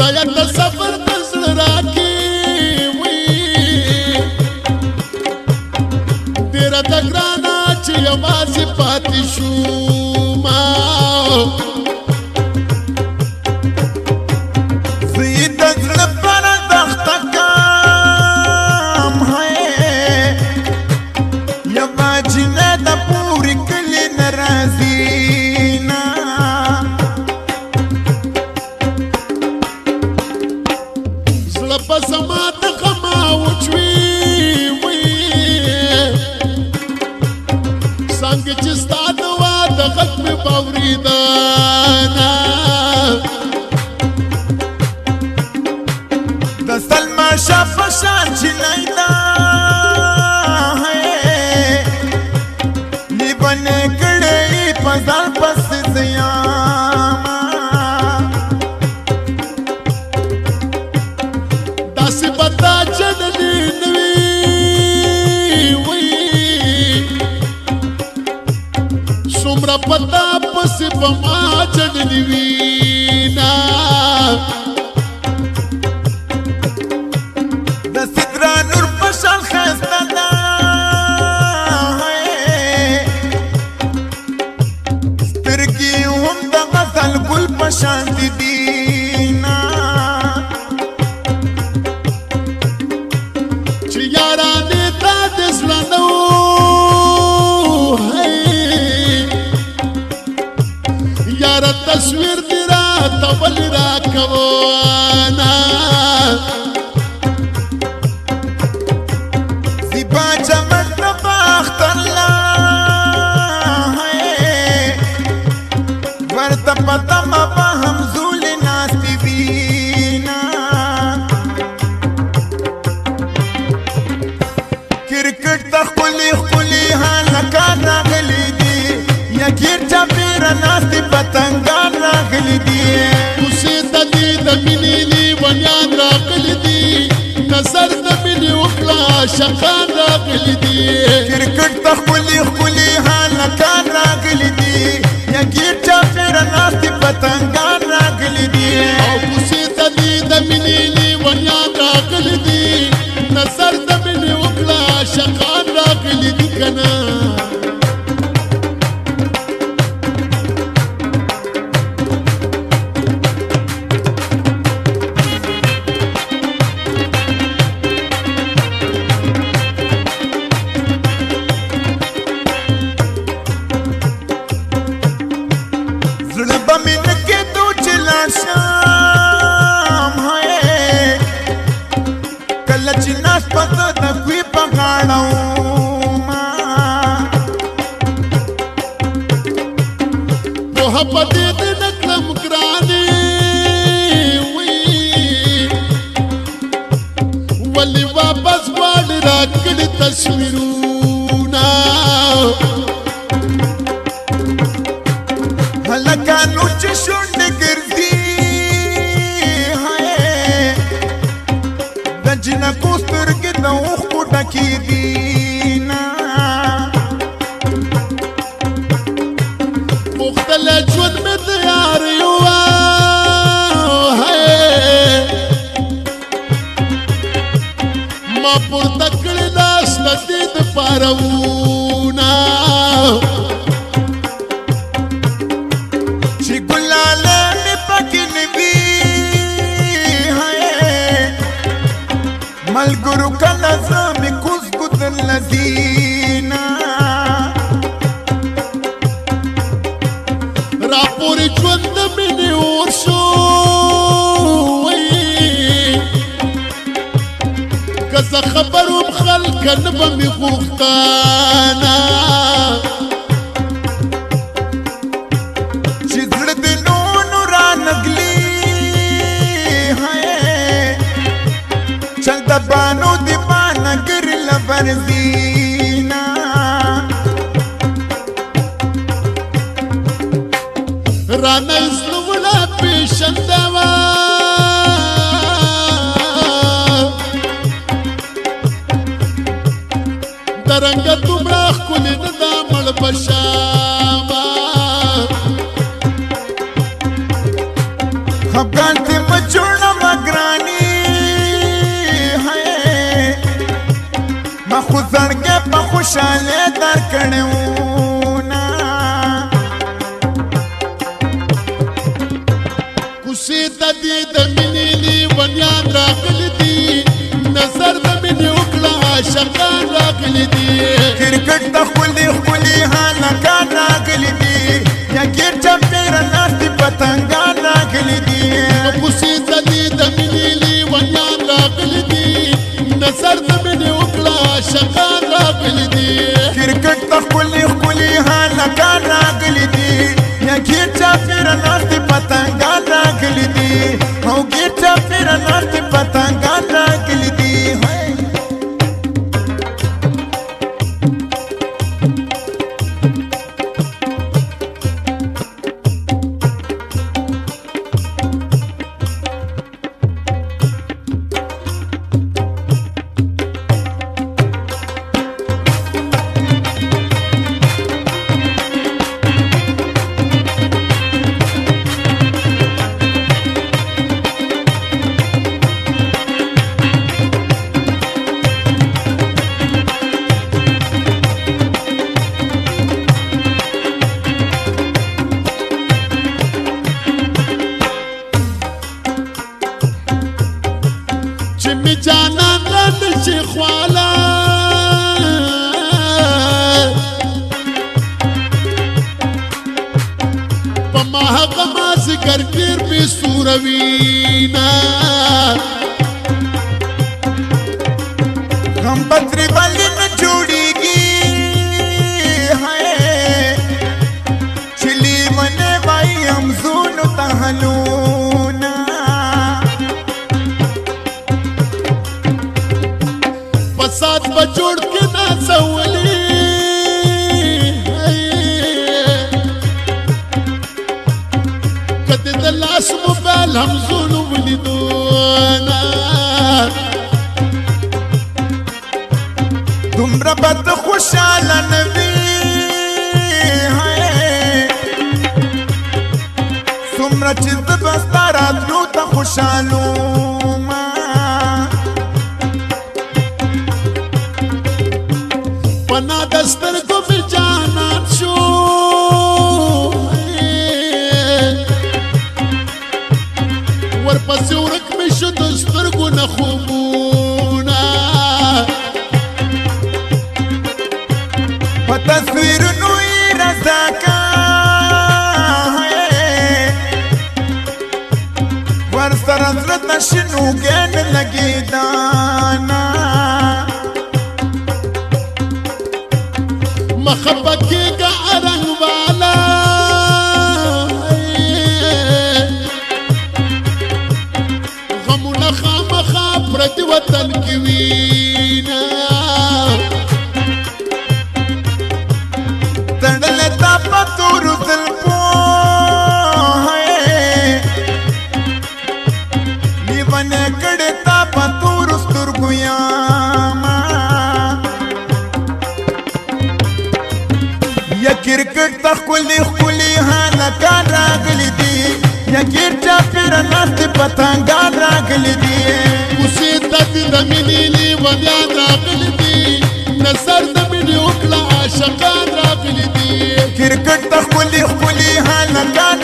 خدایا ته صبر د زړه راکړي وي ډېره ده ګرانه چې یوازې پاتې شومه زه یې د زړه پر دښته کم یوه جینۍ د پورې کلي نه راځي نه زړه په زما د غمه وچوي وي څنګه چې ستا د واده غږ مې واورېده نه د سلما شاه په شان جینۍ ده لیونې کړی په ځان پسې زیاما داسې به تا جنلې نه وي وي څومره په تا پسې به ما جنلې وي نه د سدرا نور په شان ښایسته ده سترګې هم د غزل ګل په شان دي نه چې یارانې تا د زړه نه و یاره تصویر دې راته ولې راکوه نه زیبا چمن د باختر لا ورته په تمه به هم زولې ناستې وي نه کرکټ ته ښکلي ښکلي هلکان راغلي دي یا ګیر چاپېره ناستې پتنګان راغلي دي کوڅې ته دې د مینې لیونیان راغلي دي نظر د مینې وکړه عاشقان راغلي دي کرکټ ته ښکلي ښکلي هلکان راغلي دي یا ګیر چاپېره ناستې پتنګان راغلي دي او کوڅې ته دې د مینې لیونیان راغلي دي نظر د مینې وکړه عاشقان راغلي دي که نه زړه به مې نه کېدو چې لاړ شم کله چې ناست په زه د کوې په غاړه ومه پوهه په دې دې نه کړم ګرانې وي ولې واپس غواړې راکړې تصویرونه هلکانو چې شونډې ګرځي د جنکو سترګې د اوښکو ډکې دي نه پوښتلی ژوند مې د یارې وه ما پورته کړې لاس له دې دپاره وونه چې ګلاله مې پکې نه وي ملګرو کله زه مې کوز ګودله دي نه راپورې ژوند د مینې اور شو که زه خبر وم خلکه نه به مې غوښتنه چې زړه د نونو رانږلي چل د بانو د بانګر لبرځي نه رانه زلوړه پیشنده وه د رنګه دومره ښکلې نه ده مړ به شامه خفګان دې مه جوړوه خوشاله درکړو نا کوسې د دې د مینې لیونیان راغلي دي نظر د مینې وکړه عاشقان راغلي دي کرکټ ته ښکلي هلکان راغلي دي یا ګیر چاپېره ناستې پتنګان راغلي دي کوسې د دې د مینې لیونیان راغلي دي نظر د مینې وکړه عاشقان راغلي دي کرکټ ته ښکلي هلکان راغلي دي یا ګیر چاپېره ناستې پتنګان راغلي دي او ګیر چاپېره ناستې پتنګان راغلي دي چې می جانان را نشي خواله په ما هغه مازدیګر پیر مې سوروينه غم پتري باندې نه جوړيږي چلی منه وای هم زونو تهلونا فساد بجوړ کې نازولې کته د لاس موبایل هم زونو ولیدونه دومره بد خوشاله نوي څومره چې زه به ستا راتلو ته خوشحالو پنا د سترګو مې جانان شو ورپسې ورک مې شو د سترګو نه خوبونه په تصویرونو یې رضاکا ورسره زړه ته شنوګی نه لګېدانا مخبه کېږه رنګ والا غمونه خامخا پردي وطن کې وینه تړلې تا په تورو زلفو لیونې کړې تا په تورو سترګو یاما یا کرکټ ته ښکلي هلکان راغلي دي یا ګیر چاپېره ناستې پتنګان راغلي دي کوسې ته دې د مینې لیونیان راغلي دي نظر د مینې وکړه عاشقان راغلي دي کرکټ ته ښکلي هلکان